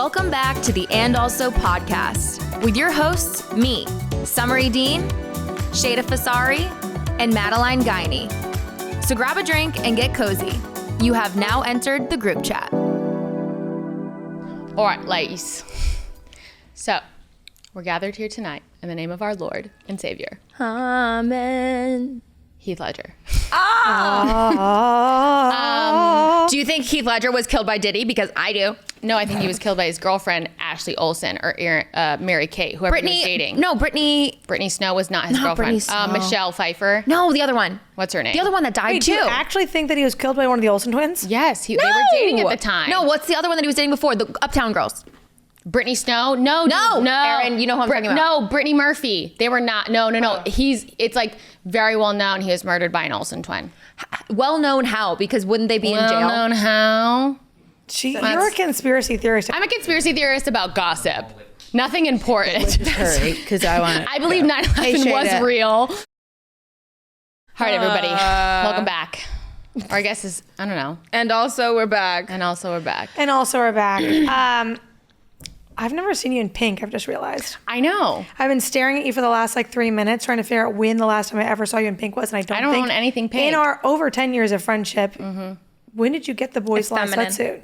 Welcome back to the And Also podcast with your hosts, me, Summery Dean, Shada Fasari, and Madeline Guiney. So grab a drink and get cozy. You have now entered the group chat. All right, ladies. So, we're gathered here tonight in the name of our Lord and Savior, Amen. Heath Ledger. Do you think Heath Ledger was killed by Diddy? Because I do. No, I think he was killed by his girlfriend, Ashley Olsen, or Mary Kate, whoever he was dating. No, Brittany Snow was not his girlfriend. Michelle Pfeiffer. No, the other one. What's her name? The other one that died Wait, too. do you actually think that he was killed by one of the Olsen twins? Yes, they were dating at the time. No, what's the other one that he was dating before? The Uptown Girls. Brittany Snow? No. Aaron, you know who I'm talking about. No, Brittany Murphy. They were not. No. It's like very well known. He was murdered by an Olsen twin. Well known how? Because wouldn't they be in jail? Well known how? You're a conspiracy theorist. I'm a conspiracy theorist about gossip. Nothing important. Hurry, because I want to. I believe 9/11 was Shada. real. All right, everybody. Welcome back. Or I guess is, I don't know. And also, we're back. And also we're back. And also we're back. I've never seen you in pink, I've just realized. I know. I've been staring at you for the last 3 minutes trying to figure out when the last time I ever saw you in pink was, and I don't think own anything pink. In our over 10 years of friendship, when did you get the boys' last sweatsuit?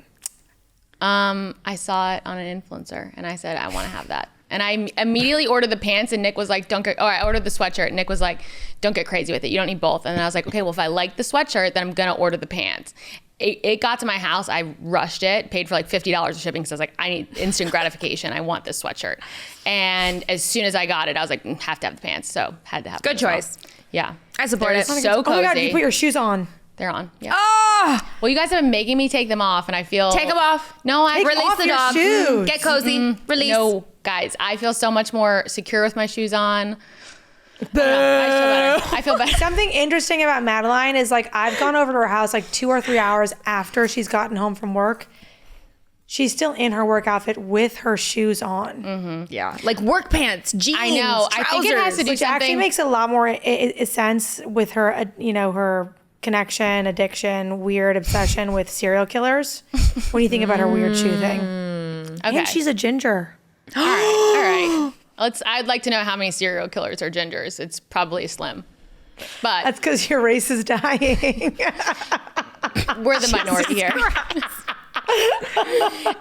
I saw it on an influencer and I said, I want to have that. And I immediately ordered the pants and Nick was like, I ordered the sweatshirt. Nick was like, don't get crazy with it. You don't need both. And then I was like, okay, well, if I like the sweatshirt, then I'm going to order the pants. It got to my house. I rushed it, paid for like $50 of shipping because I was like, I need instant gratification. I want this sweatshirt. And as soon as I got it, I was like, have to have the pants. So had to have them. Good choice. Yeah. I support it. So cozy. Oh my God, you put your shoes on. They're on. Yeah. Oh! Well, you guys have been making me take them off and I feel... Take them off. No, I Take release off the your dog. shoes. Get cozy. Release. No, guys, I feel so much more secure with my shoes on. I feel better. Something interesting about Madeline is like I've gone over to her house like 2 or 3 hours after she's gotten home from work. She's still in her work outfit with her shoes on. Yeah. Like work pants, jeans, I know. I think it has to do Which actually something. makes a lot more sense with her, her connection, addiction, weird obsession with serial killers. When you think about her weird shoe thing. Okay. And she's a ginger. All right. I'd like to know how many serial killers are gingers. It's probably slim. But That's because your race is dying. we're the minority here.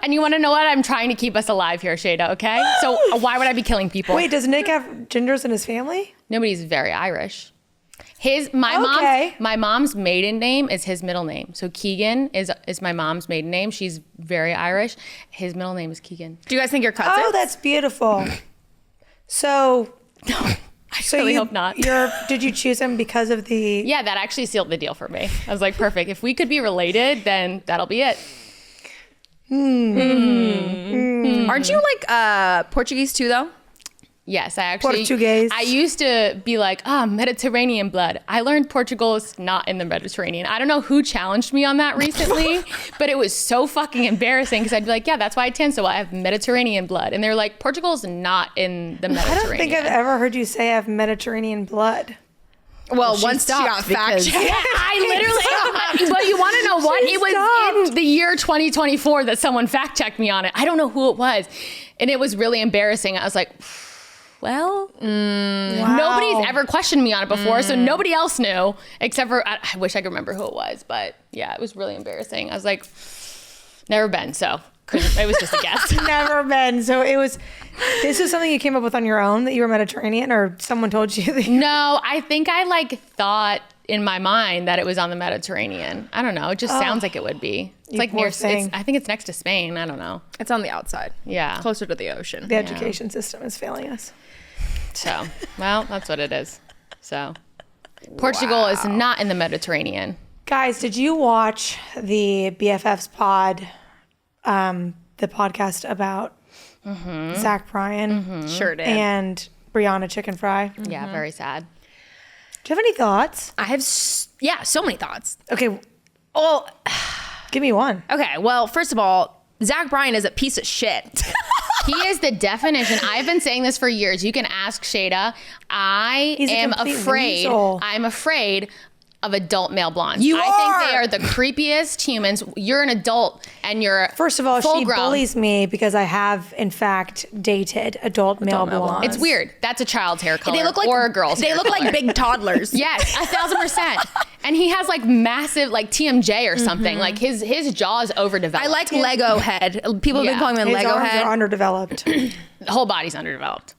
And you want to know what? I'm trying to keep us alive here, Shada, okay? So why would I be killing people? Wait, does Nick have gingers in his family? Nobody's very Irish. My mom's maiden name is his middle name. So Keegan is my mom's maiden name. She's very Irish. His middle name is Keegan. Do you guys think you're cousins? Oh, that's beautiful. So, I really hope not. Did you choose him because of the? Yeah, that actually sealed the deal for me. I was like, perfect. If we could be related, then that'll be it. Aren't you like Portuguese too, though? Yes, I actually. Portuguese. I used to be like, Mediterranean blood. I learned Portugal is not in the Mediterranean. I don't know who challenged me on that recently, but it was so fucking embarrassing because I'd be like, yeah, that's why I tan so well. I have Mediterranean blood. And they're like, Portugal is not in the Mediterranean. I don't think I've ever heard you say I have Mediterranean blood. Well, once she got fact checked. Yeah, I literally. But you want to know what? It was in the year 2024 that someone fact checked me on it. I don't know who it was. And it was really embarrassing. I was like, well, nobody's ever questioned me on it before, so nobody else knew except for, I wish I could remember who it was, but yeah, it was really embarrassing. I was like, never been, so it was just a guess. Never been. So this is something you came up with on your own that you were Mediterranean, or someone told you? No, I think I thought in my mind that it was on the Mediterranean. I don't know. It just sounds like it would be. It's like near, I think it's next to Spain. I don't know. It's on the outside. Yeah. Closer to the ocean. The education system is failing us. So, well, that's what it is. So, Portugal is not in the Mediterranean. Guys, did you watch the BFFs pod, the podcast about Zach Bryan? Sure did. And Brianna Chicken Fry? Yeah, very sad. Do you have any thoughts? I have, so many thoughts. Okay. Oh, Give me one. okay. Well, first of all, Zach Bryan is a piece of shit. He is the definition. I've been saying this for years. You can ask Shada. He's a am complete afraid. weasel. I'm afraid of adult male blondes. You I are. think they are the creepiest humans. You're an adult and you're First of all, full she grown. bullies me because I have, in fact, dated adult male blondes. It's weird. That's a child's hair color They look like or a girl's They hair look color. like big toddlers. Yes, 1,000%. And he has like massive like TMJ or something. Like his jaw is overdeveloped. I like Lego head. People have been Yeah. calling him His Lego arms head. are underdeveloped. the whole body's underdeveloped.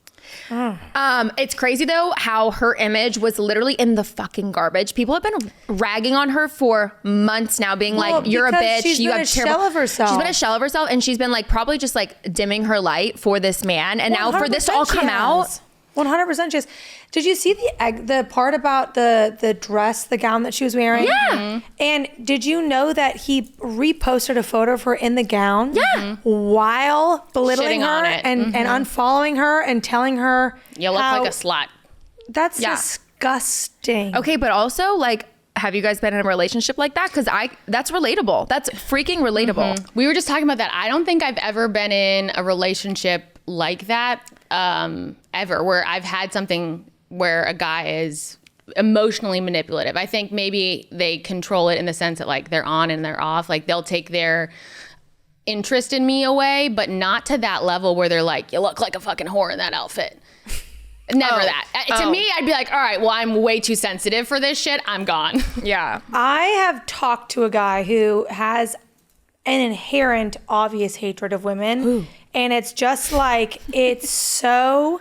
It's crazy though how her image was literally in the fucking garbage. People have been ragging on her for months now, being Well, like, "You're a because bitch. she's You been have a terrible." shell of herself. She's been a shell of herself, and she's been like probably just like dimming her light for this man. And now for this to all 100% she come out, has. 100% she has. Did you see the part about the dress, the gown that she was wearing? Yeah. And did you know that he reposted a photo of her in the gown? Yeah. While belittling Shitting her on it. and unfollowing her and telling her You look how- like a slut. That's Yeah. disgusting. okay, but also like, have you guys been in a relationship like that? Because that's relatable. That's freaking relatable. We were just talking about that. I don't think I've ever been in a relationship like that ever, where I've had something where a guy is emotionally manipulative. I think maybe they control it in the sense that like they're on and they're off. Like they'll take their interest in me away, but not to that level where they're like, you look like a fucking whore in that outfit. Never that. To me, I'd be like, all right, well, I'm way too sensitive for this shit. I'm gone. Yeah. I have talked to a guy who has an inherent obvious hatred of women. And it's just like, it's so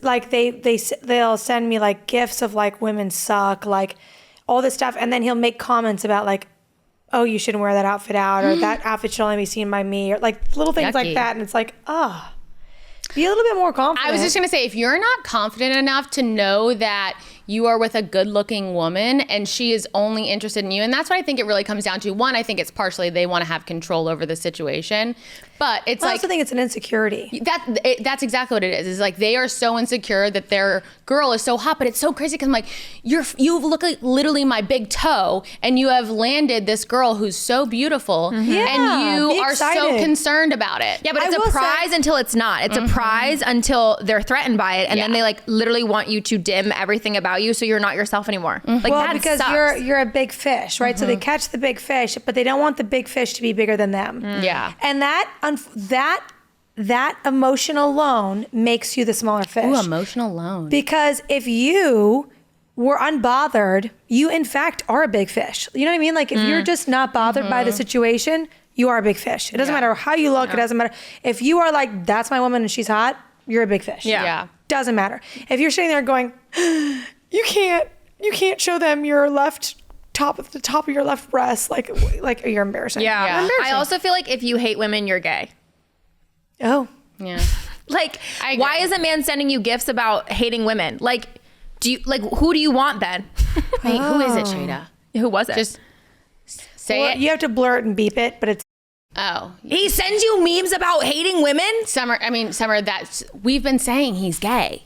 like they'll send me like gifts of like women suck, like all this stuff. And then he'll make comments about like, oh, you shouldn't wear that outfit out, or that outfit should only be seen by me, or like little things like Yucky. that. And it's like, be a little bit more confident. I was just going to say, if you're not confident enough to know that you are with a good looking woman and she is only interested in you, and that's what I think it really comes down to. One, I think it's partially they want to have control over the situation, but it's I like, also think it's an insecurity. that's exactly what it is. It's like they are so insecure that their girl is so hot, but it's so crazy because I'm like, you look like literally my big toe, and you have landed this girl who's so beautiful, and you be are so excited. concerned about it. Yeah, but I it's will a say- prize until it's not. It's a prize until they're threatened by it, and then Yeah. they like literally want you to dim everything about you, so you're not yourself anymore. Like Well, that because sucks. you're a big fish, right? So they catch the big fish, but they don't want the big fish to be bigger than them. Yeah. And that emotion alone makes you the smaller fish. Ooh, emotional loan. Because if you were unbothered, you in fact are a big fish. You know what I mean? Like if you're just not bothered by the situation, you are a big fish. It doesn't matter how you look. It doesn't matter. If you are like, that's my woman and she's hot, you're a big fish. Yeah. Doesn't matter. If you're sitting there going, you can't show them your the top of your left breast, like you're embarrassing. yeah. Yeah. You're embarrassing. I also feel like if you hate women, you're gay. Oh. Yeah. Like, I agree. why is a man sending you gifts about hating women? Like, who do you want then? Wait, who is it, Shada? Who was it? Just say Well, it. you have to blur it and beep it, but it's Oh, he sends you memes about hating women? Summer, we've been saying he's gay.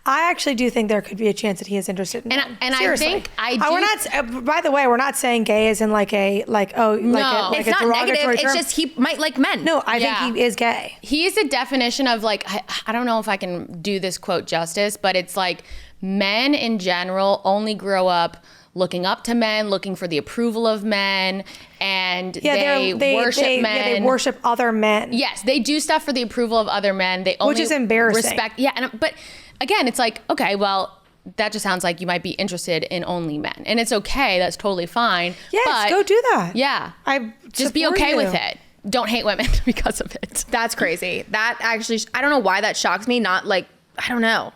I actually do think there could be a chance that he is interested in men. And I Seriously. think I do. We're not. By the way, we're not saying gay as in like a It's not derogatory negative. It's term. just he might like men. No, I Yeah. think he is gay. He's a definition of like, I don't know if I can do this quote justice, but it's like men in general only grow up looking up to men, looking for the approval of men, and they worship men. Yeah, they worship other men. Yes, they do stuff for the approval of other men. They only is embarrassing. Respect. Yeah, but again, it's like, okay, well, that just sounds like you might be interested in only men, and it's okay. That's totally fine. Yes, but, go do that. Yeah, I just be support okay you. with it. Don't hate women because of it. That's crazy. That actually, I don't know why that shocks me. Not like, I don't know.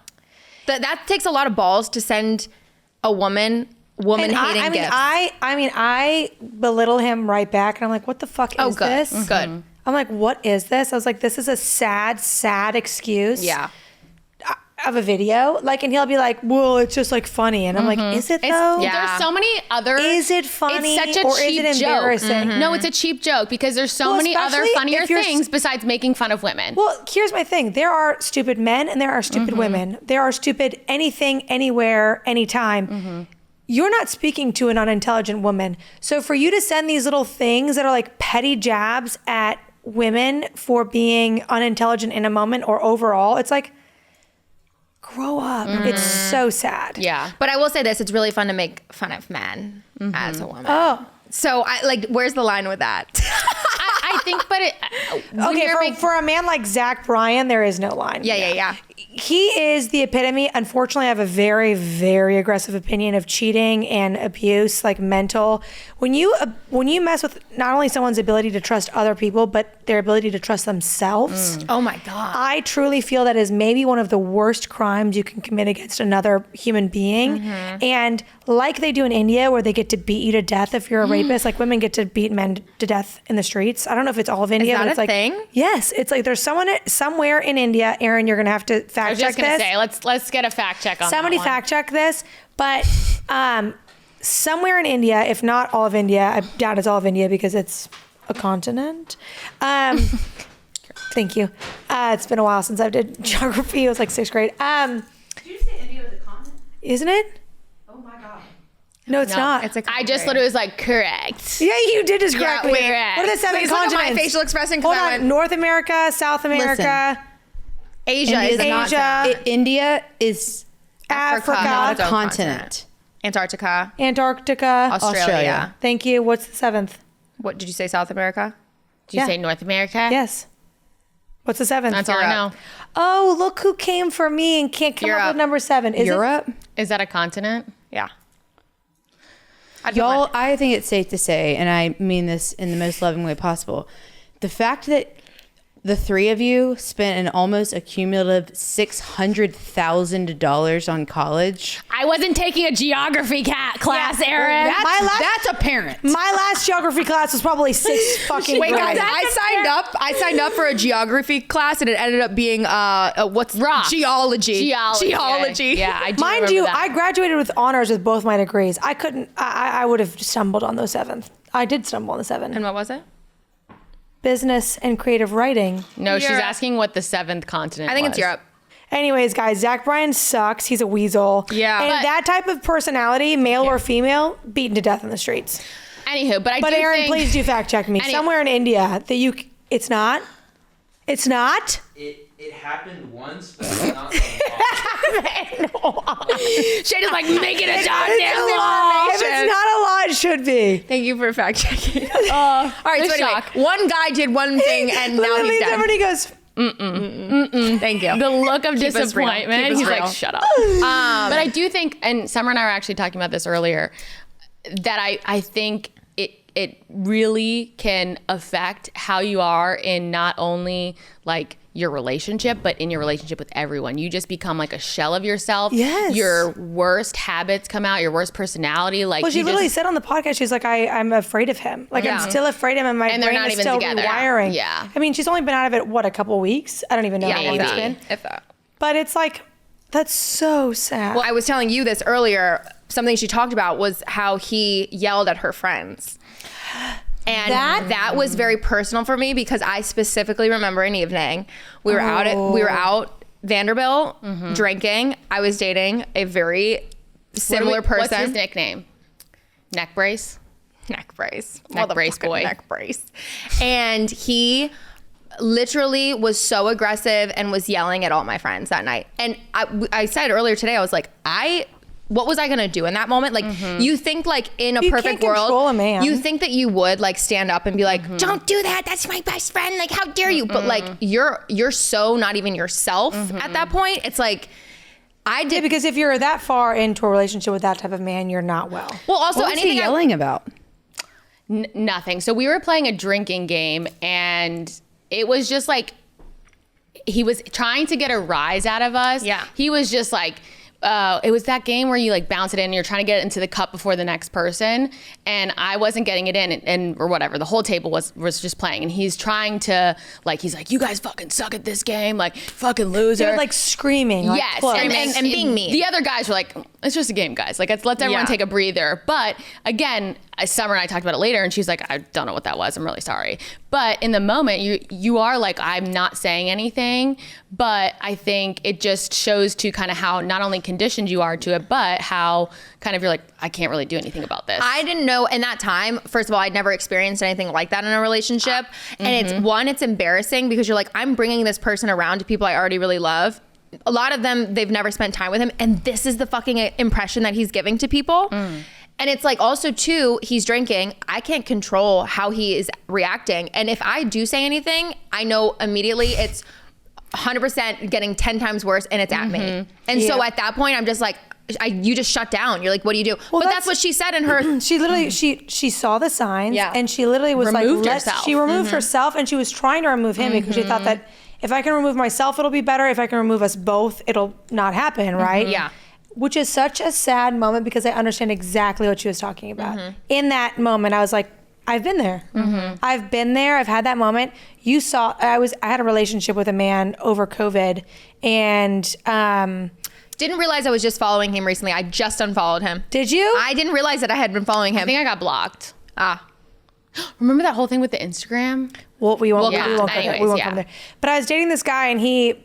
That takes a lot of balls to send a woman And hating gifts. I belittle him right back, and I'm like, what the fuck is good. this? Good. I'm like, what is this? I was like, this is a sad excuse. Yeah. Of a video, like, and he'll be like, well, it's just like funny, and I'm like, is it though? yeah. There's so many other. Is it funny It's such a or is cheap it embarrassing? joke. No, it's a cheap joke because there's so Well, many other especially funnier if you're things besides making fun of women. Well, here's my thing. There are stupid men and there are stupid women. There are stupid anything, anywhere, anytime. You're not speaking to an unintelligent woman. So for you to send these little things that are like petty jabs at women for being unintelligent in a moment or overall, it's like, grow up. It's so sad. Yeah. But I will say this, it's really fun to make fun of men as a woman. Oh. So where's the line with that? I think, but Okay, for a man like Zach Bryan, there is no line. Yeah. He is the epitome. Unfortunately, I have a very, very aggressive opinion of cheating and abuse, like mental. When you mess with not only someone's ability to trust other people, but their ability to trust themselves. Oh my God. I truly feel that is maybe one of the worst crimes you can commit against another human being. And like they do in India, where they get to beat you to death if you're a rapist, like women get to beat men to death in the streets. I don't know if it's all of India, Is that but it's a like thing? Yes, it's like there's someone somewhere in India. Aaron, you're gonna have to I fact was check just gonna this. say, let's get a fact check on Somebody that one. fact check this, but somewhere in India, if not all of India, I doubt it's all of India because it's a continent. Thank you. It's been a while since I did geography. It was like 6th grade. Did you say India was a continent? Isn't it? Oh my god. No, it's not. It's a I just literally was like, correct. Yeah, you did just correct me. correct. What are the 7 Please look at continents? my facial expression, 'cause Hold I on. went- North America, South America, Asia is not Asia, India is Africa, not It's a own continent. Antarctica, Antarctica. Australia. Thank you. What's the 7th? What did you say? South America? Did you Yeah. say North America? Yes. What's the 7th? That's all I know. Oh, look who came for me and can't come up Europe. with number 7. Is Europe. Is that a continent? Yeah. Y'all, I think it's safe to say, and I mean this in the most loving way possible, the fact that the 3 of you spent an almost a cumulative $600,000 on college. I wasn't taking a geography class, Aaron. That's apparent. My last geography class was probably 6 fucking Wait, guys, grand. I signed up for a geography class, and it ended up being what's Rocks. geology. Geology. Yeah, I do Mind remember you, that. I graduated with honors with both my degrees. I would have stumbled on the 7th. I did stumble on the 7th. And what was it? Business and creative writing. No, she's Europe. asking what the 7th continent I think was. it's Europe. Anyways, guys, Zach Bryan sucks. He's a weasel. Yeah. And But- that type of personality, male or female, beaten to death in the streets. Anywho, but I But do Aaron, think... please do fact check me. Somewhere in India that it's not? It's not? It happened once, but it's not. Shayna's like, make it a goddamn If it's not a law, it should be. Thank you for fact checking. All right, the so anyway, shock. one guy did one thing, and now Literally, he's dead. everybody goes, Thank you. The look of Keep us real. disappointment. Keep us He's real. like, shut up. But I do think, and Summer and I were actually talking about this earlier, that I think it really can affect how you are in not only like your relationship, but in your relationship with everyone. You just become like a shell of yourself. Yes. Your worst habits come out, your worst personality. Like well, she you literally just, said on the podcast, she's like, I'm afraid of him. Like, Yeah. I'm still afraid of him, and my And they're brain not is even still together. rewiring. Yeah. I mean, she's only been out of it, what, a couple weeks? I don't even know how long it's maybe. been. If that. But it's like, that's so sad. Well, I was telling you this earlier. Something she talked about was how he yelled at her friends. And that was very personal for me because I specifically remember an evening we were out Vanderbilt drinking. I was dating a very similar person. What's his nickname? Neck brace? Neck brace. Neck brace Motherfucking boy. Neck brace. And he literally was so aggressive and was yelling at all my friends that night. And I said earlier today, I was like, what was I gonna do in that moment? Like, you think like in a You perfect can't control world, a man. you think that you would like stand up and be like, don't do that. That's my best friend. Like, how dare you? But like, you're so not even yourself at that point. It's like, I did. Yeah, because if you're that far into a relationship with that type of man, you're not well. Well, also What was he anything yelling about? Nothing. So we were playing a drinking game, and it was just like he was trying to get a rise out of us. Yeah. He was just like, it was that game where you like bounce it in and you're trying to get it into the cup before the next person. And I wasn't getting it in and or whatever. The whole table was just playing. And he's trying to like, he's like, you guys fucking suck at this game. Like fucking loser. They're like screaming. Like, Yes, close. and being mean. The other guys were like, it's just a game, guys. Like, let's everyone Yeah. take a breather. But again, Summer and I talked about it later, and she's like, I don't know what that was. I'm really sorry. But in the moment, you are like, I'm not saying anything. But I think it just shows to kind of how not only conditioned you are to it, but how kind of you're like, I can't really do anything about this. I didn't know in that time, first of all, I'd never experienced anything like that in a relationship. And it's embarrassing because you're like, I'm bringing this person around to people I already really love. a lot of them, they've never spent time with him. And this is the fucking impression that he's giving to people. And it's like also too, he's drinking. I can't control how he is reacting. And if I do say anything, I know immediately it's 100% getting 10 times worse and it's at me. And so at that point, I'm just like, you just shut down. You're like, what do you do? Well, but that's what she said in her. She literally, she saw the signs and she literally was removed herself. She removed herself and she was trying to remove him because she thought that if I can remove myself, it'll be better. If I can remove us both, it'll not happen, right? Yeah. Which is such a sad moment because I understand exactly what she was talking about. In that moment, I was like, I've been there. I've been there. I've had that moment. You saw, I had a relationship with a man over COVID and, Didn't realize I was just following him recently. I just unfollowed him. did you? I didn't realize that I had been following him. I think I got blocked. Remember that whole thing with the Instagram? Well, we won't yeah, come there. anyways, We won't yeah. come there. But I was dating this guy and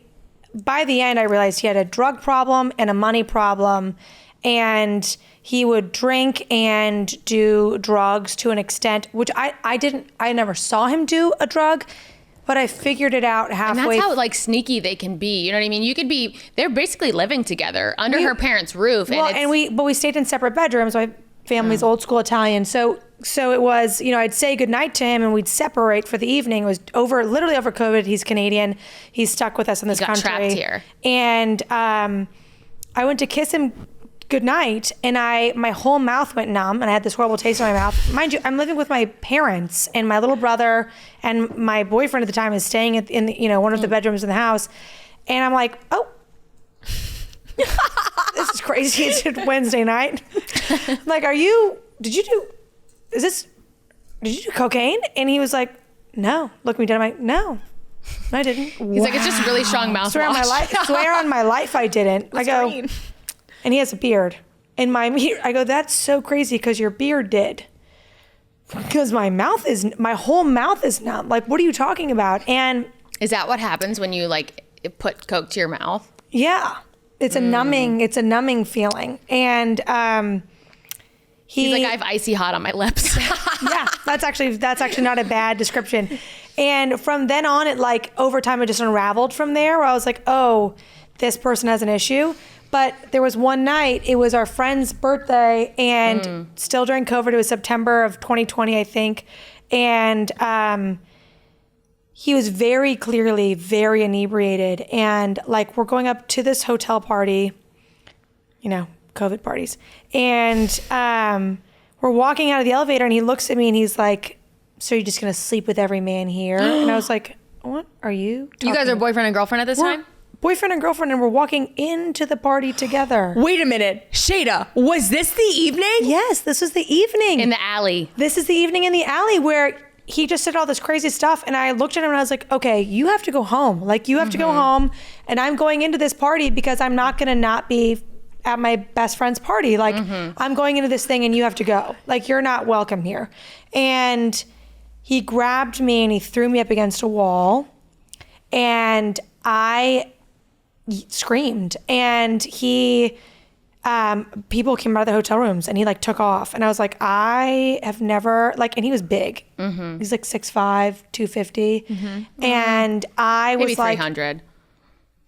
by the end, I realized he had a drug problem and a money problem. And he would drink and do drugs to an extent, which I never saw him do a drug, but I figured it out halfway. And that's how like sneaky they can be. You know what I mean? They're basically living together under her parents' roof. But we stayed in separate bedrooms. My family's old school Italian. So it was, I'd say goodnight to him and we'd separate for the evening. It was literally over COVID. He's Canadian. He's stuck with us in this country. Trapped here. And I went to kiss him goodnight and my whole mouth went numb and I had this horrible taste in my mouth. Mind you, I'm living with my parents and my little brother and my boyfriend at the time is staying in one of the bedrooms in the house. And I'm like, oh, this is crazy. It's Wednesday night. I'm like, did you do cocaine? And he was like, no. Look me down. I'm like, no, I didn't. He's like, it's just really strong mouthwash. Swear on my life I didn't. I go, green. And he has a beard. And I go, that's so crazy because your beard did. Because my whole mouth is numb. Like, what are you talking about? And is that what happens when you like put coke to your mouth? yeah, it's a numbing feeling. And he's like, I have icy hot on my lips. yeah, that's actually not a bad description. And from then on, it like over time, it just unraveled from there where I was like, oh, this person has an issue. But there was one night, it was our friend's birthday and still during COVID, it was September of 2020, I think. And he was very clearly very inebriated. And like, we're going up to this hotel party, COVID parties. And we're walking out of the elevator and he looks at me and he's like, so you're just going to sleep with every man here? And I was like, what are you talking You guys are boyfriend and girlfriend at this time? Boyfriend and girlfriend, and we're walking into the party together. Wait a minute. Shada, was this the evening? Yes, this was the evening. In the alley. This is the evening in the alley where he just said all this crazy stuff. And I looked at him and I was like, okay, you have to go home. Like, you have to go home. And I'm going into this party because I'm not going to not be at my best friend's party. Like, I'm going into this thing and you have to go. Like, you're not welcome here. And he grabbed me and he threw me up against a wall. And I screamed, and people came out of the hotel rooms and he like took off, and I was like, I have never and he was big. He's like 6'5", 250, and I was maybe like 300.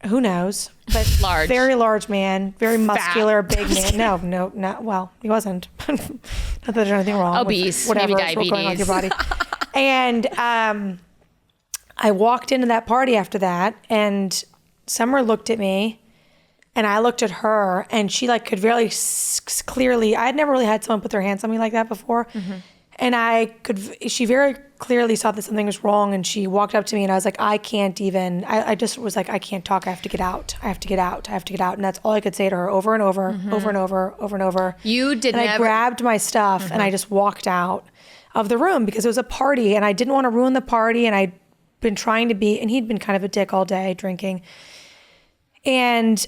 Who knows, but Large. very large man, very muscular, big man. No, not well. He wasn't. Not that there's anything wrong. Obese, with whatever maybe is going on with your body. diabetes. And I walked into that party after that, and Summer looked at me and I looked at her, and she like could very clearly, I had never really had someone put their hands on me like that before. And she very clearly saw that something was wrong, and she walked up to me and I was like, I just was like, I can't talk. I have to get out. I have to get out. I have to get out. And that's all I could say to her over and over, over and over, over and over. You did and I grabbed my stuff and I just walked out of the room because it was a party and I didn't want to ruin the party. And I'd been trying to be, and he'd been kind of a dick all day drinking. And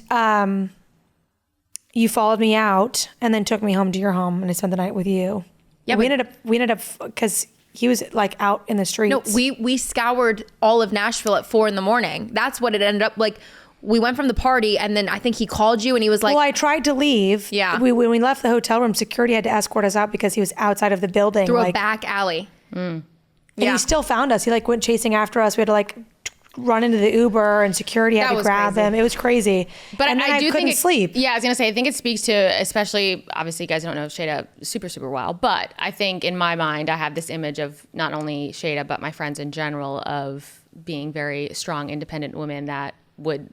you followed me out and then took me home to your home, and I spent the night with you. Yeah, we ended up because he was like out in the streets. No, we scoured all of Nashville at 4 a.m. That's what it ended up like. We went from the party, and then I think he called you and he was like, well, I tried to leave. Yeah. When we left the hotel room, security had to escort us out because he was outside of the building. through a back alley. And he still found us. He like went chasing after us. We had to like run into the Uber and security had That to was grab crazy. him. It was crazy. But and then I do couldn't think sleep. Yeah, I was gonna say, I think it speaks to, especially, obviously you guys don't know Shada super well, but I think in my mind I have this image of not only Shada but my friends in general of being very strong, independent women that would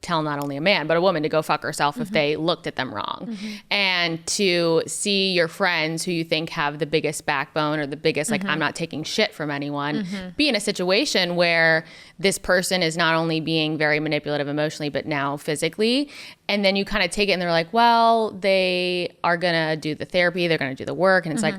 tell not only a man but a woman to go fuck herself if they looked at them wrong. And to see your friends who you think have the biggest backbone or the biggest like I'm not taking shit from anyone be in a situation where this person is not only being very manipulative emotionally but now physically, and then you kind of take it and they're like, well, they are gonna do the therapy, they're gonna do the work, and it's like,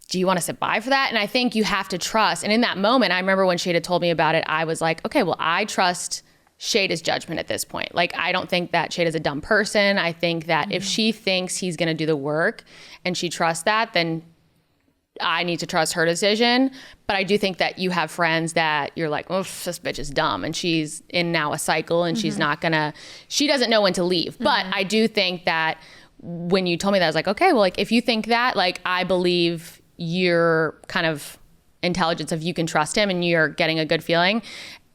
do you want to sit by for that? And I think you have to trust. And in that moment, I remember when Shada told me about it, I was like, okay, well, I trust Shada's judgment at this point. Like, I don't think that Shada's a dumb person. I think that if she thinks he's going to do the work and she trusts that, then I need to trust her decision. But I do think that you have friends that you're like, oh, this bitch is dumb. And she's in now a cycle and she's not gonna, she doesn't know when to leave. But I do think that when you told me that, I was like, okay, well, like if you think that, like I believe your kind of intelligence of you can trust him and you're getting a good feeling.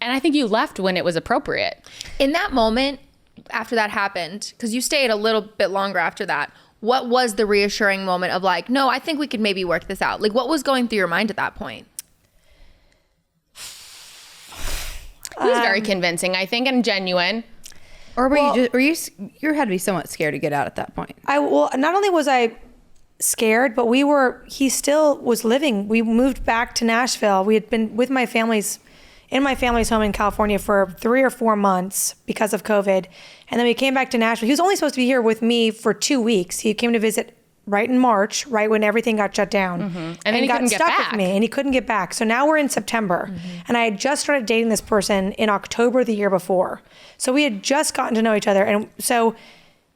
And I think you left when it was appropriate. In that moment, after that happened, because you stayed a little bit longer after that, what was the reassuring moment of like, no, I think we could maybe work this out? Like, what was going through your mind at that point? It was very convincing, I think, and genuine. Or you had to be somewhat scared to get out at that point. Well, not only was I scared, but he still was living. We moved back to Nashville. We had been with my family's home in California for 3 or 4 months because of COVID. And then we came back to Nashville. He was only supposed to be here with me for 2 weeks. He came to visit right in March, right when everything got shut down. And then he got couldn't get stuck back. with me, and he couldn't get back. So now we're in September, and I had just started dating this person in October the year before. So we had just gotten to know each other. And so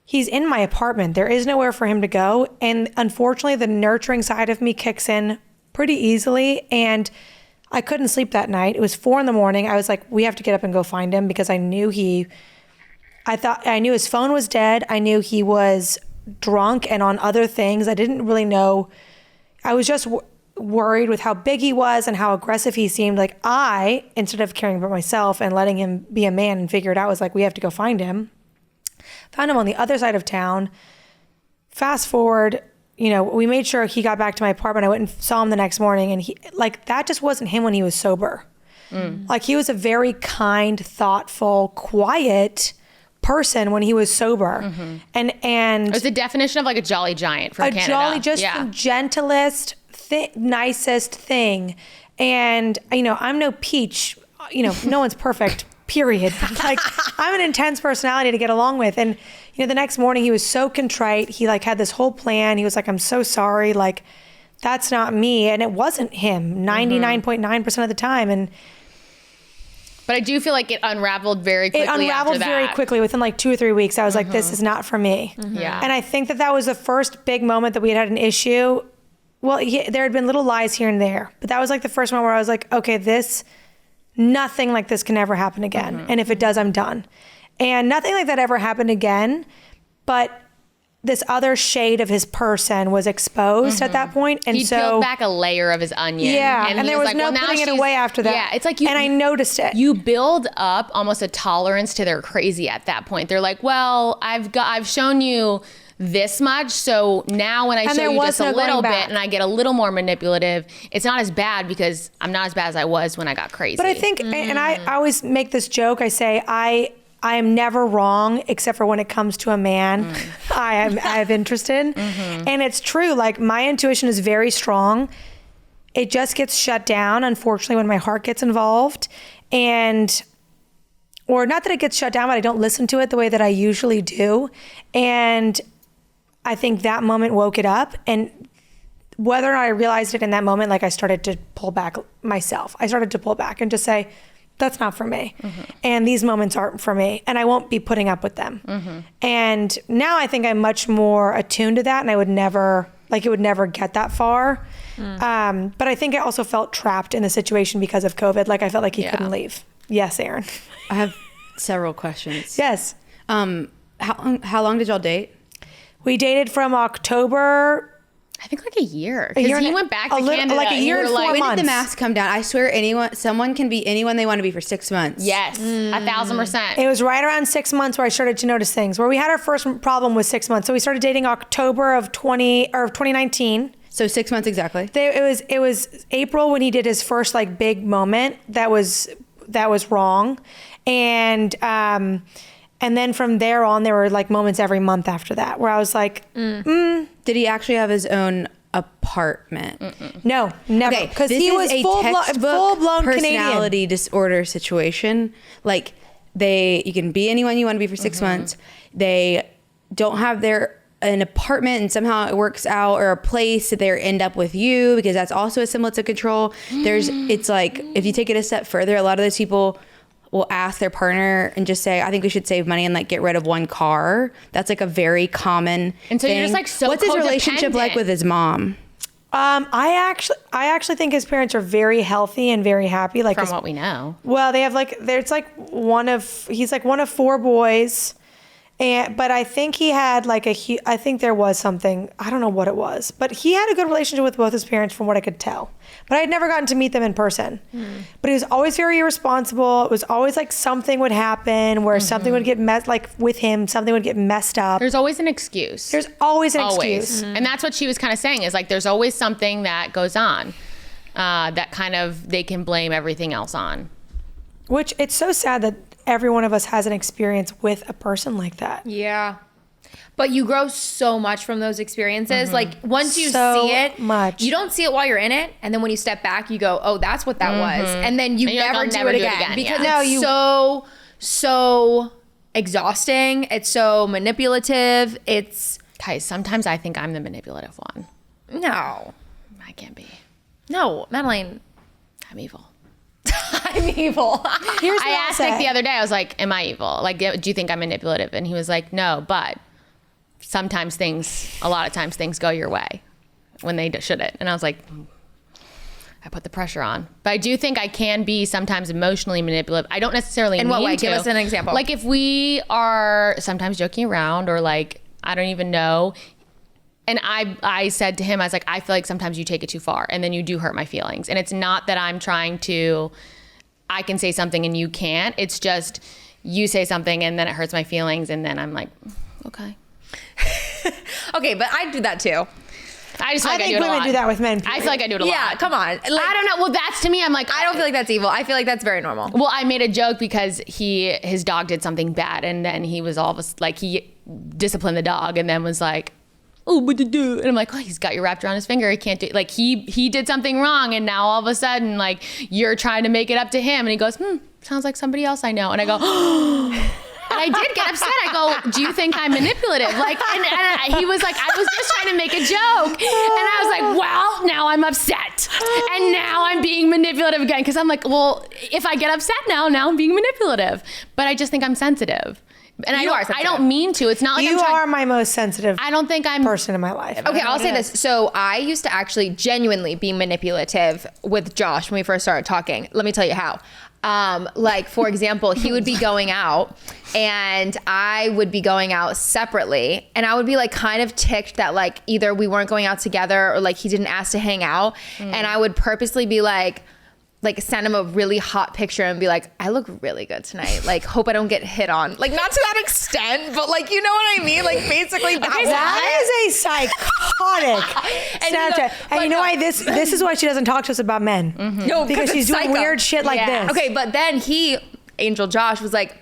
he's in my apartment. There is nowhere for him to go. And unfortunately, the nurturing side of me kicks in pretty easily. And I couldn't sleep that night. It was 4 a.m. I was like, we have to get up and go find him, because I knew I knew his phone was dead. I knew he was drunk and on other things. I didn't really know. I was just worried with how big he was and how aggressive he seemed. Like, instead of caring about myself and letting him be a man and figure it out, was like, we have to go find him. Found him on the other side of town. Fast forward, we made sure he got back to my apartment. I went and saw him the next morning, and that just wasn't him when he was sober. Like, he was a very kind, thoughtful, quiet person when he was sober. And it was the definition of like a jolly giant from Canada. The gentlest, nicest thing. And, I'm no peach, no one's perfect, period. But like, I'm an intense personality to get along with. And, the next morning he was so contrite. He like had this whole plan. He was like, I'm so sorry. Like, that's not me. And it wasn't him 99.9% of the time. But I do feel like it unraveled very quickly. It unraveled very quickly within like 2 or 3 weeks. I was like, this is not for me. Yeah. And I think that was the first big moment that we had an issue. Well, there had been little lies here and there, but that was like the first one where I was like, okay, nothing like this can ever happen again. And if it does, I'm done. And nothing like that ever happened again. But this other shade of his person was exposed at that point. And he peeled back a layer of his onion. Yeah, and there was like, no well, putting it away after that. Yeah, it's like and I noticed it. You build up almost a tolerance to their crazy at that point. They're like, well, I've shown you this much, so now when I show you just a little bit and I get a little more manipulative, it's not as bad because I'm not as bad as I was when I got crazy. But I think, and I always make this joke, I say, I am never wrong except for when it comes to a man I have interest in. And it's true, like my intuition is very strong. It just gets shut down, unfortunately, when my heart gets involved. Or not that it gets shut down, but I don't listen to it the way that I usually do. And I think that moment woke it up. And whether or not I realized it in that moment, like I started to pull back myself. I started to pull back and just say, that's not for me. And these moments aren't for me. And I won't be putting up with them. And now I think I'm much more attuned to that. And it would never get that far. But I think I also felt trapped in the situation because of COVID. Like I felt like he couldn't leave. Yes, Aaron. I have several questions. Yes. How long did y'all date? We dated from October. I think like a year. A year Because he and went back a to little- Canada. like a and year you and were 4 like, When months. did the mask come down? I swear someone can be anyone they want to be for 6 months. Yes, 1,000%. It was right around 6 months where I started to notice things. Where we had our first problem was 6 months. So we started dating October of 2019. So 6 months exactly. It was April when he did his first like big moment that was wrong, and then from there on there were like moments every month after that where I was like, Did he actually have his own apartment? no, never, Okay, because this he is was a full blown personality Canadian. disorder situation. Like you can be anyone you want to be for 6 months. They don't have an apartment and somehow it works out, or a place that they end up with you, because that's also a semblance of control. It's like, if you take it a step further, a lot of those people will ask their partner and just say, I think we should save money and like get rid of one car. That's like a very common And so thing. you're just like so What's his relationship like codependent. with his mom? I actually think his parents are very healthy and very happy. Like From what we know. well, they have like he's like one of 4 boys. But I think he had like I think there was something, I don't know what it was, but he had a good relationship with both his parents from what I could tell. But I had never gotten to meet them in person. But he was always very irresponsible. It was always like something would happen where something would get like with him, something would get messed up. There's always an excuse. There's always an Always. excuse. And that's what she was kind of saying, is like there's always something that goes on that kind of they can blame everything else on. Which it's so sad that every one of us has an experience with a person like that. Yeah. But you grow so much from those experiences. Like once you So see it, much. you don't see it while you're in it. And then when you step back, you go, oh, that's what that was. And then you And you're like, never, I'll do, never it do it again. again, Because yeah. it's so exhausting. It's so manipulative. It's, Guys, sometimes I think I'm the manipulative one. no. I can't be. No, Madeline, I'm evil. I'm evil. Here's what I I'll asked Nick say. the other day, I was like, am I evil? Like, do you think I'm manipulative? And he was like, no, but sometimes a lot of times things go your way when they shouldn't. And I was like, I put the pressure on. But I do think I can be sometimes emotionally manipulative. I don't necessarily In what mean way? to. Give us an example. Like if we are sometimes joking around, or like, I don't even know. And I said to him, I was like, I feel like sometimes you take it too far and then you do hurt my feelings. And it's not that I'm trying to, I can say something and you can't. It's just you say something and then it hurts my feelings. And then I'm like, okay. Okay, but I do that too. I just feel I like I think do it a women lot. do that with men. I feel like I do it a lot. Yeah, come on. Like, I don't know. Well, that's to me, I'm like, I don't feel like that's evil. I feel like that's very normal. Well, I made a joke because his dog did something bad, and then he was all of a, like, he disciplined the dog, and then was like, oh, what to do? And I'm like, oh, he's got you wrapped around his finger. He can't do, like, he did something wrong, and now all of a sudden, like, you're trying to make it up to him, and he goes, sounds like somebody else I know. And I go, and I did get upset. I go, do you think I'm manipulative? Like, and he was like, I was just trying to make a joke. And I was like, well, now I'm upset. And now I'm being manipulative again. Because I'm like, well, if I get upset now I'm being manipulative. But I just think I'm sensitive. And You are I sensitive. don't mean to. It's not like You I'm trying. are my most sensitive I don't think I'm. person in my life. Okay, I'll say this. So I used to actually genuinely be manipulative with Josh when we first started talking. Let me tell you how. Like, for example, he would be going out and I would be going out separately, and I would be like kind of ticked that like either we weren't going out together or like he didn't ask to hang out. And I would purposely be like send him a really hot picture and be like, I look really good tonight. Like, hope I don't get hit on. Like, not to that extent, but like, you know what I mean? Like, basically That is a psychotic Snapchat. And you know why this is why she doesn't talk to us about men. No, Because she's it's doing psycho. weird shit like Yeah. this. Okay, but then Angel Josh was like,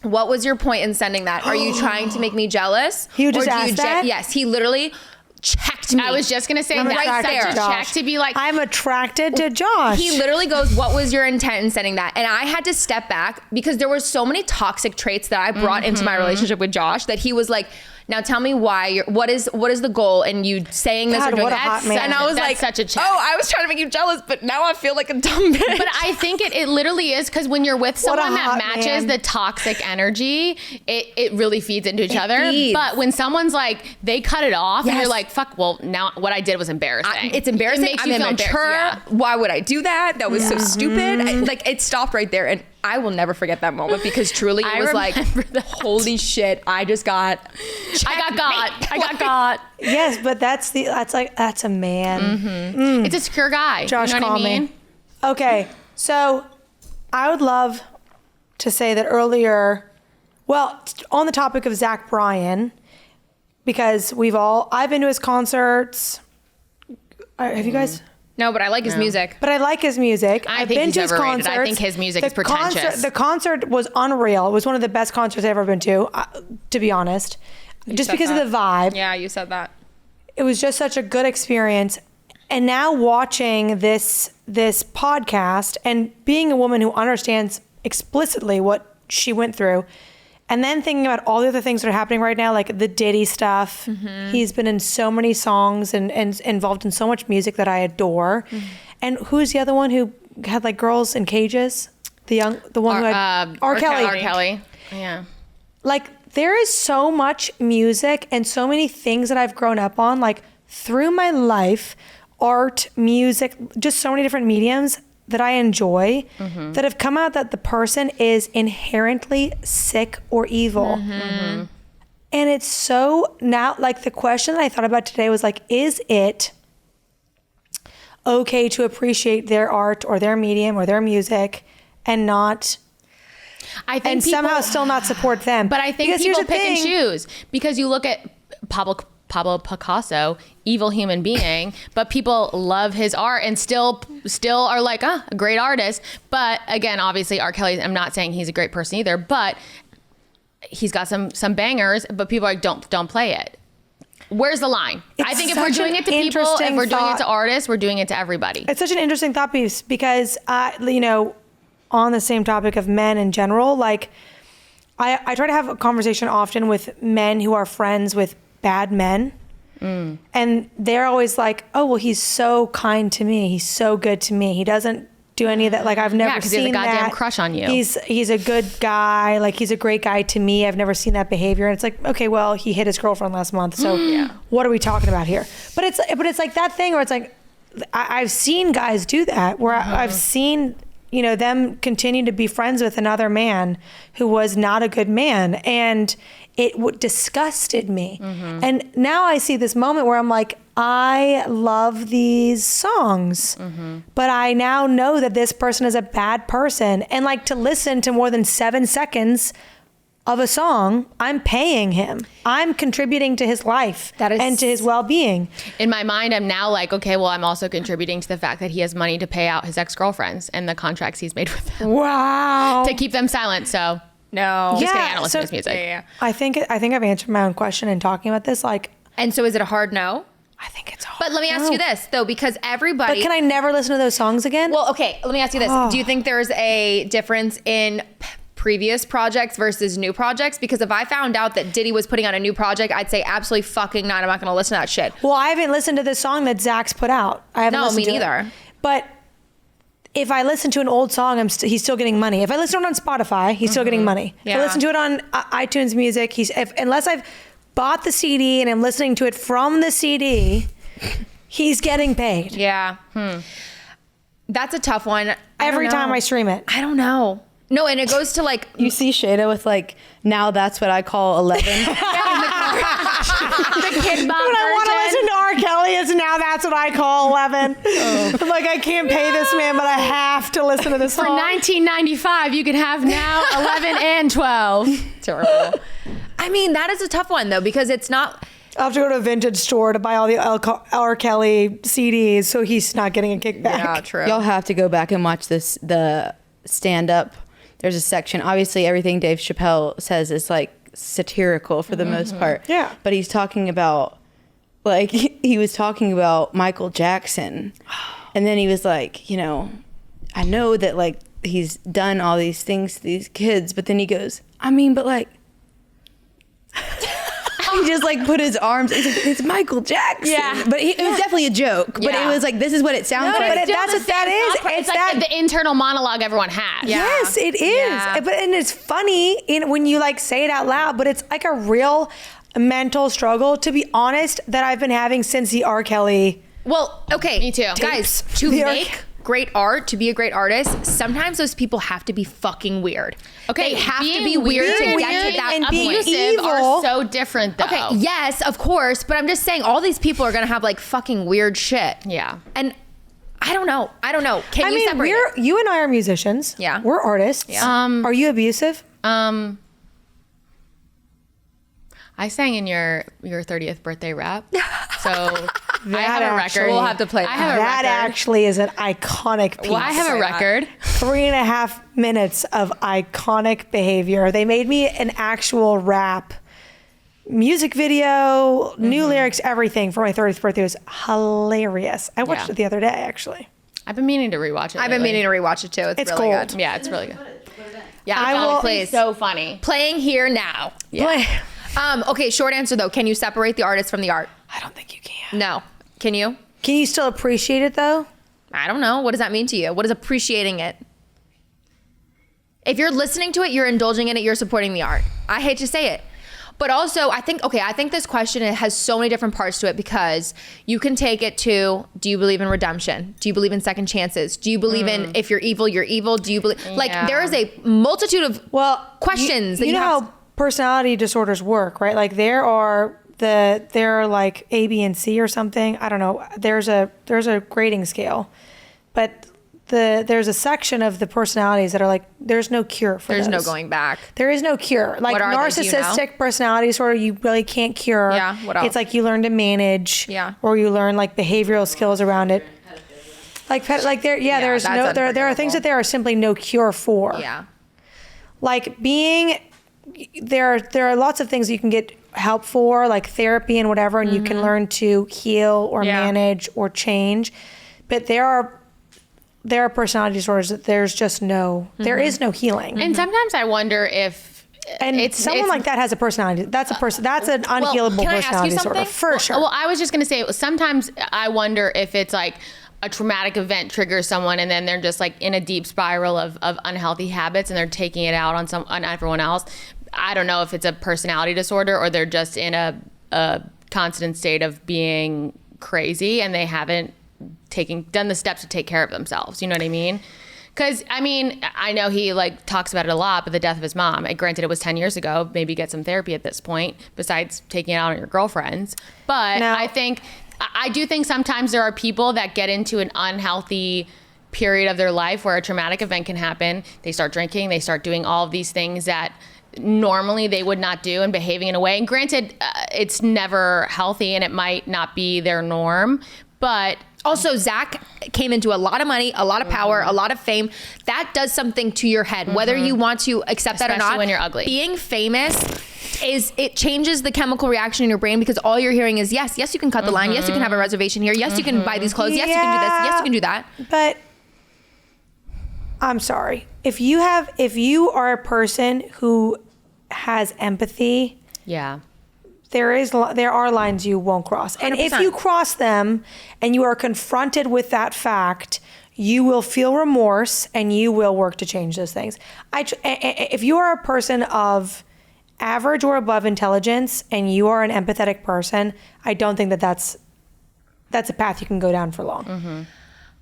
what was your point in sending that? Are you trying to make me jealous? He would just Or do you ask that? Yes, he literally checked me. I was just gonna say I'm that's right such there. a check to be like. I'm attracted to Josh. He literally goes, what was your intent in sending that? And I had to step back because there were so many toxic traits that I brought into my relationship with Josh that he was like, now tell me why what is the goal in you saying this God, or doing what a that? hot man. And I was That's like, such a check. oh, I was trying to make you jealous, but now I feel like a dumb bitch. But I think it literally is, because when you're with What a someone that hot matches man. the toxic energy, it really feeds into each other. feeds. But when someone's like, they cut it off and Yes. you're like, fuck, well, now what I did was embarrassing. It's embarrassing. It makes I'm you feel immature. embarrassed. Yeah. Why would I do that? That was so stupid. Like, it stopped right there. And I will never forget that moment because truly it was like, holy shit, I just got got. Yes, but that's a man. It's a secure guy. Josh, you know what call I mean? me. Okay, so I would love to say that earlier, well, on the topic of Zach Bryan, because I've been to his concerts. Have you guys? No, but I like his music. But I like his music. I I've think been he's to his overrated. concerts. I think his music is pretentious. The concert was unreal. It was one of the best concerts I've ever been to be honest. Just because of the vibe. Yeah, you said that. It was just such a good experience. And now watching this podcast and being a woman who understands explicitly what she went through, and then thinking about all the other things that are happening right now, like the Diddy stuff. He's been in so many songs and involved in so much music that I adore. And who's the other one who had like girls in cages? The one who had R. Kelly. R. Kelly. Yeah. Like there is so much music and so many things that I've grown up on, like through my life, art, music, just so many different mediums that I enjoy that have come out that the person is inherently sick or evil. And it's so now, like the question that I thought about today was like, is it okay to appreciate their art or their medium or their music and not, I think and somehow still not support them? But I think Because here's people the pick and thing. choose because you look at Pablo Picasso, evil human being, but people love his art and still are like, a great artist. But again, obviously R. Kelly, I'm not saying he's a great person either, but he's got some bangers, but people are like, don't play it. Where's the line? I think if we're doing it to people, if we're doing it to artists, we're doing it to everybody. It's such an interesting thought piece because, on the same topic of men in general, like I try to have a conversation often with men who are friends with bad men. And they're always like, oh, well, he's so kind to me. He's so good to me. He doesn't do any of that. Like I've never seen that. he has a goddamn crush on you. He's a good guy. Like he's a great guy to me. I've never seen that behavior. And it's like, okay, well, he hit his girlfriend last month. So what are we talking about here? But it's like that thing where it's like, I've seen guys do that where I've seen, them continue to be friends with another man who was not a good man. And it disgusted me. And now I see this moment where I'm like, I love these songs, but I now know that this person is a bad person. And like to listen to more than 7 seconds of a song, I'm paying him. I'm contributing to his life and to his well-being. In my mind, I'm now like, okay, well, I'm also contributing to the fact that he has money to pay out his ex-girlfriends and the contracts he's made with them. Wow. To keep them silent. So No. just kidding, I don't listen to his music. Yeah. I think I've answered my own question in talking about this. Like, And so is it a hard no? I think it's hard. But let me ask you this though, because everybody. But can I never listen to those songs again? Well, okay. Let me ask you this: do you think there's a difference in previous projects versus new projects? Because if I found out that Diddy was putting out a new project, I'd say absolutely fucking not. I'm not going to listen to that shit. Well, I haven't listened to this song that Zach's put out. I haven't No, listened me to it. neither. But if I listen to an old song, he's still getting money. If I listen to it on Spotify, he's still getting money. If I Yeah. listen to it on iTunes Music, unless I've bought the CD and I'm listening to it from the CD, he's getting paid. Yeah. That's a tough one. Every time I stream it. I don't know. No, and it goes to like You see Shada with like, now that's what I call 11. The kid Bob When I want to version. listen to R. Kelly, is now that's what I call 11. I'm like, I can't pay this man, but I have to listen to this For song. $19.95, you can have now 11 and 12. terrible. I mean, that is a tough one though, because it's not. I'll have to go to a vintage store to buy all the R. Kelly CDs so he's not getting a kickback. Yeah, true. Y'all have to go back and watch the stand-up. There's a section. Obviously, everything Dave Chappelle says is like satirical for the most part. Yeah. But he's talking about, like, he was talking about Michael Jackson. And then he was like, I know that, like, he's done all these things to these kids. But then he goes, I mean, but, like, he just, like, put his arms, it's Michael Jackson. Yeah. But it was definitely a joke. But it was like, this is what it sounds like. but that's what that is. It's like the internal monologue everyone has. Yes, it is. Yeah. And it's funny when you like say it out loud, but it's like a real mental struggle, to be honest, that I've been having since the R. Kelly. Well, okay. Me too. Guys, to The make great art, to be a great artist, sometimes those people have to be fucking weird. Okay, they have to being be weird to weird get to that and point. being Abusive are evil. so different, though. Okay, yes, of course, but I'm just saying all these people are gonna have like fucking weird shit. Yeah. And I don't know. Can I you mean, separate it? you and I are musicians. Yeah. We're artists. Yeah. Are you abusive? I sang in your 30th birthday rap. So I have a actually- record. We'll have to play I have a That record. actually is an iconic piece. Well, I have a record. 3.5 minutes of iconic behavior. They made me an actual rap music video, new lyrics, everything for my 30th birthday. It was hilarious. I watched Yeah. it the other day, actually. I've been meaning to rewatch it. I've been meaning to rewatch it too. It's really gold. good. Yeah, it's really good. Yeah, I will- please. So funny. Playing here now. Play- Okay, short answer though. Can you separate the artist from the art? I don't think you can. No. Can you? Can you still appreciate it though? I don't know. What does that mean to you? What is appreciating it? If you're listening to it, you're indulging in it, you're supporting the art. I hate to say it. But also, I think this question has so many different parts to it because you can take it to, do you believe in redemption? Do you believe in second chances? Do you believe in if you're evil, you're evil? Do you believe, like Yeah. there is a multitude of questions that You know have how personality disorders work, right? Like there are like A, B, and C or something. I don't know. There's a grading scale, but there's a section of the personalities that are like there's no cure for there's no those. going back. There is no cure. Like What are they? Do you know? narcissistic personality disorder, you really can't cure. Yeah, what else? It's like you learn to manage. Yeah. Or you learn like behavioral skills around it. There's that's there are things that there are simply no cure for. Yeah. Like there are lots of things you can get help for, like therapy and whatever, and you can learn to heal or Yeah. manage or change. But there are personality disorders that there is no healing. And sometimes I wonder if And someone like that has a personality. That's an unhealable can I ask you personality disorder something? for sure. Well, I was just going to say, sometimes I wonder if it's like a traumatic event triggers someone and then they're just like in a deep spiral of unhealthy habits and they're taking it out on everyone else. I don't know if it's a personality disorder or they're just in a constant state of being crazy and they haven't done the steps to take care of themselves. You know what I mean? Because, I mean, I know he like talks about it a lot, but the death of his mom, granted it was 10 years ago, maybe get some therapy at this point, besides taking it out on your girlfriends. But No. I do think sometimes there are people that get into an unhealthy period of their life where a traumatic event can happen. They start drinking, they start doing all of these things that normally they would not do and behaving in a way. And granted, it's never healthy and it might not be their norm, but Also, Zach came into a lot of money, a lot of power, a lot of fame. That does something to your head, whether you want to accept that or Especially not. when you're ugly. Being famous it changes the chemical reaction in your brain because all you're hearing is yes, you can cut the line. Yes, you can have a reservation here. Yes, you can buy these clothes. Yes, you can do this. Yes, you can do that. But I'm sorry. If you are a person who has empathy, yeah. there are lines you won't cross. And if 100%. you cross them and you are confronted with that fact, you will feel remorse and you will work to change those things. If you are a person of average or above intelligence and you are an empathetic person, I don't think that's a path you can go down for long.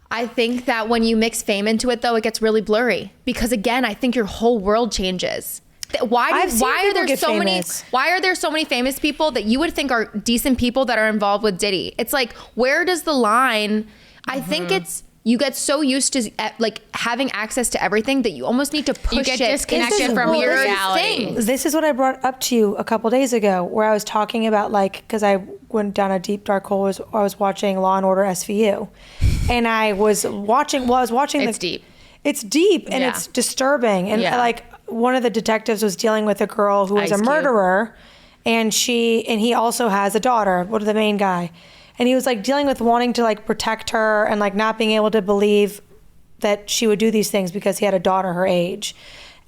I think that when you mix fame into it, though, it gets really blurry because, again, I think your whole world changes. Why I've seen are people there get so famous. Why are there so many famous people that you would think are decent people that are involved with Diddy? It's like, where does the line? I think it's you get so used to like having access to everything that you almost need to push You get it. disconnected into from your weird reality. things. This is what I brought up to you a couple days ago, where I was talking about because I went down a deep dark hole. I was watching Law and Order SVU, and I was watching. It's deep. It's deep and Yeah. it's disturbing. And Yeah. like one of the detectives was dealing with a girl who was Ice a Cube. murderer, and he also has a daughter. What the main guy, and he was like dealing with wanting to like protect her and like not being able to believe that she would do these things because he had a daughter her age.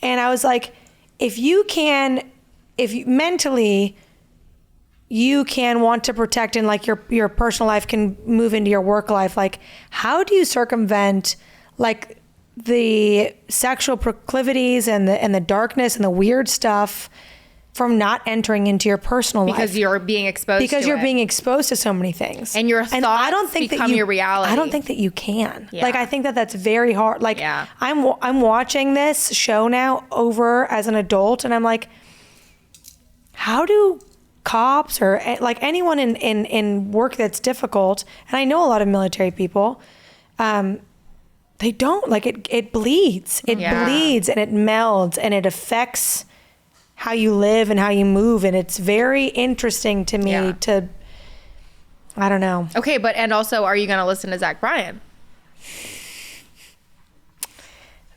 And I was like, if mentally you can want to protect and like your personal life can move into your work life, like how do you circumvent like the sexual proclivities and the darkness and the weird stuff from not entering into your personal life. Because you're being exposed Because to you're it. being exposed to so many things. And your thoughts become your reality. I don't think that you can. Yeah. Like, I think that that's very hard. Like, Yeah. I'm watching this show now over as an adult, and I'm like, how do cops or like anyone in work that's difficult, and I know a lot of military people, they don't, like, it bleeds. It bleeds and it melds and it affects how you live and how you move. And it's very interesting to me I don't know. Okay, and also, are you going to listen to Zach Bryan?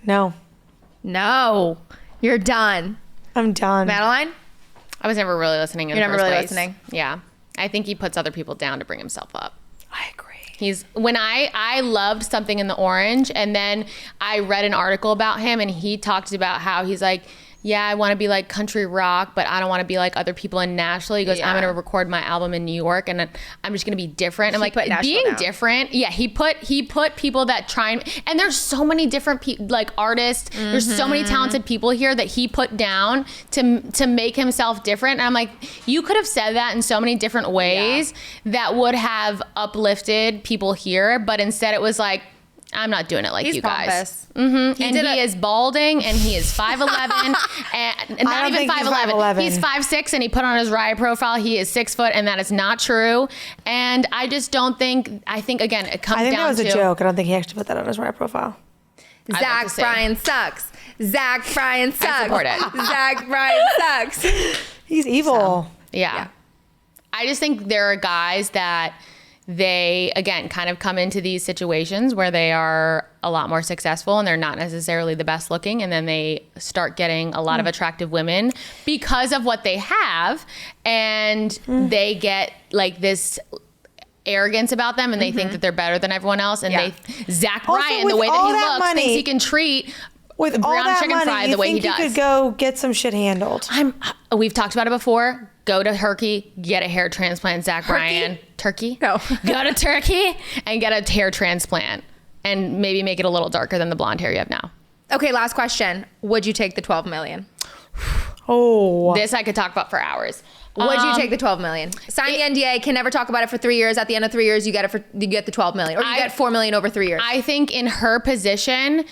No. No. You're done. I'm done. Madeline? I was never really listening in You're the never first really place. listening? Yeah. I think he puts other people down to bring himself up. I agree. When I loved Something in the Orange, and then I read an article about him, and he talked about how he's like, yeah, I want to be like country rock, but I don't want to be like other people in Nashville. He goes, I'm going to record my album in New York, and I'm just going to be different. I'm like, being different. Yeah, he put people that try and there's so many different like artists. There's so many talented people here that he put down to make himself different. And I'm like, you could have said that in so many different ways that would have uplifted people here, but instead it was like, I'm not doing it like you guys. And he is balding, and he is 5'11", and not even 5'11". He's 5'6", and he put on his Riot profile he is 6 foot, and that is not true. And I just don't think. I think again, it comes down to. I think that was a joke. I don't think he actually put that on his Riot profile. Zach Bryan sucks. Zach Bryan sucks. I support it. Zach Bryan sucks. He's evil. Yeah. I just think there are guys that they, again, kind of come into these situations where they are a lot more successful and they're not necessarily the best looking. And then they start getting a lot of attractive women because of what they have. And they get like this arrogance about them, and they think that they're better than everyone else. And Zach Bryan, the way that he looks, thinks he can treat with all brown that chicken money, fry the way he you does. could go get some shit handled. We've talked about it before. Go to Turkey, get a hair transplant, Zach Bryan. Turkey? No. Go to Turkey and get a hair transplant, and maybe make it a little darker than the blonde hair you have now. Okay, last question. Would you take the 12 million? Oh. This I could talk about for hours. Would you take the 12 million? Sign the NDA, can never talk about it for 3 years. At the end of 3 years, you get the 12 million, or you get 4 million over 3 years. I think in her position,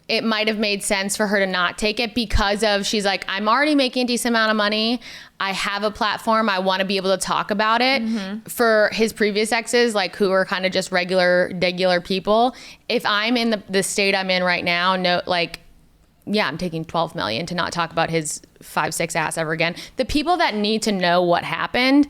it might have made sense for her to not take it because of, she's like, I'm already making a decent amount of money. I have a platform. I want to be able to talk about it. For his previous exes, like who are kind of just regular people. If I'm in the state I'm in right now, I'm taking 12 million to not talk about his 5'6" ass ever again. The people that need to know what happened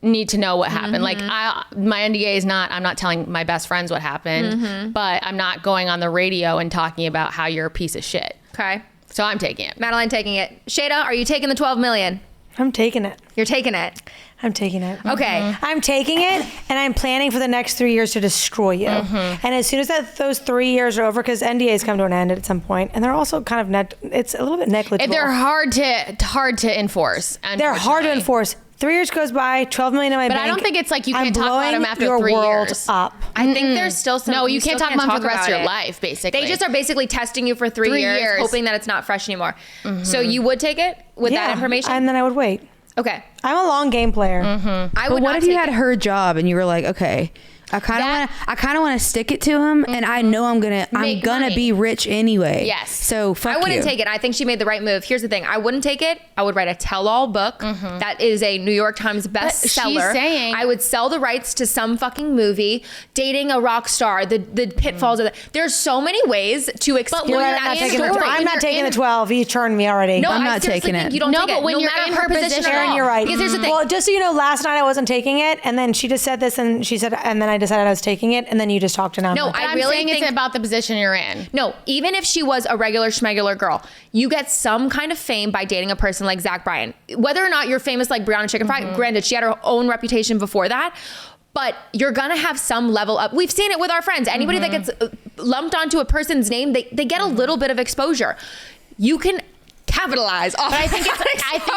need to know what happened. Like my NDA is not, I'm not telling my best friends what happened, but I'm not going on the radio and talking about how you're a piece of shit. Okay. So I'm taking it. Madeline taking it. Shada, are you taking the 12 million? I'm taking it. You're taking it. I'm taking it. Okay. I'm taking it, and I'm planning for the next 3 years to destroy you. And as soon as those 3 years are over, because NDAs come to an end at some point, and they're also kind of it's a little bit negligible. They're hard to enforce. They're hard to unfortunately. enforce. 3 years goes by, 12 million in my bank. But I don't think it's like you I'm can't talk about blowing them after your 3 world years. up. I think there's still some. No, you can't still talk about them for the rest of your it. life, basically. They just are basically testing you for 3 years, hoping that it's not fresh anymore. So you would take it with that information? And then I would wait. Okay. I'm a long game player. I But would what not if you take had it. her job and you were like, okay, I kind of want to stick it to him, and I know I'm gonna money. be rich anyway. Yes. So fuck I wouldn't you. take it. I think she made the right move. Here's the thing. I wouldn't take it. I would write a tell-all book that is a New York Times bestseller. she's saying- I would sell the rights to some fucking movie, dating a rock star, the pitfalls of that. There's so many ways to explore I'm that not taking story. I'm not taking the 12. You turned me already. No, I'm I not seriously taking think it. You don't No, take but it. when No you're matter in her her position at Aaron, all. you're right. Because here's the thing. Well, just so you know, last night I wasn't taking it, and then she just said this, and she said, and then I decided I was taking it, and then you just talked to now. No, But I I'm really saying think it's about the position you're in. No, even if she was a regular schmegular girl, you get some kind of fame by dating a person like Zach Bryan. Whether or not you're famous like Brianna Chicken Fry, granted, she had her own reputation before that, but you're gonna have some level up. We've seen it with our friends. Anybody that gets lumped onto a person's name, they get a little bit of exposure. You can capitalize off. But I think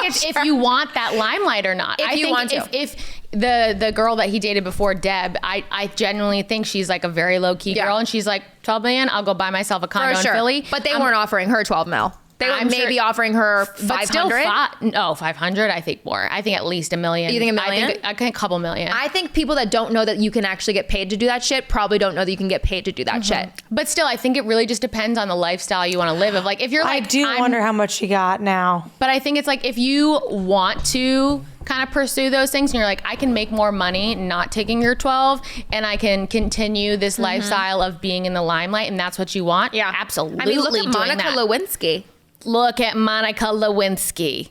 it's if you want that limelight or not. If you want to. If the girl that he dated before, Deb, I genuinely think she's like a very low key girl, and she's like 12 million. I'll go buy myself a condo in Philly. But they weren't offering her 12 mil. They were I'm maybe sure- offering her But still, 500. no, 500. I think more. I think at least $1 million. You think $1 million? I think a couple million. I think people that don't know that you can actually get paid to do that shit probably don't know that you can get paid to do that shit. But still, I think it really just depends on the lifestyle you want to live. Of like, if you're I like, do wonder how much she got now. But I think it's like if you want to kind of pursue those things and you're like, I can make more money not taking your 12 and I can continue this lifestyle of being in the limelight and that's what you want. Yeah, absolutely. I mean, look at doing Monica that. Lewinsky. Look at Monica Lewinsky.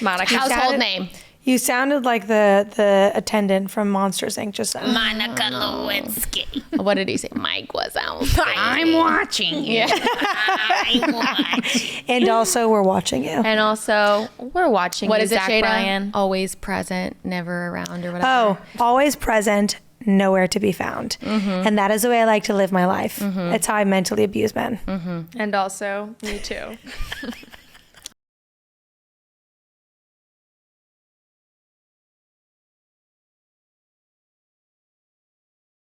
Monica. Household name. You sounded like the attendant from Monsters Inc. just now. Monica Lewinsky. What did he say? Mike was out. I'm watching you. And also, we're watching you. And also, we're watching What you, is it, Zach Shada? Bryan. Always present, never around or whatever. Oh, always present, nowhere to be found. And that is the way I like to live my life. It's how I mentally abuse men. And also, me too.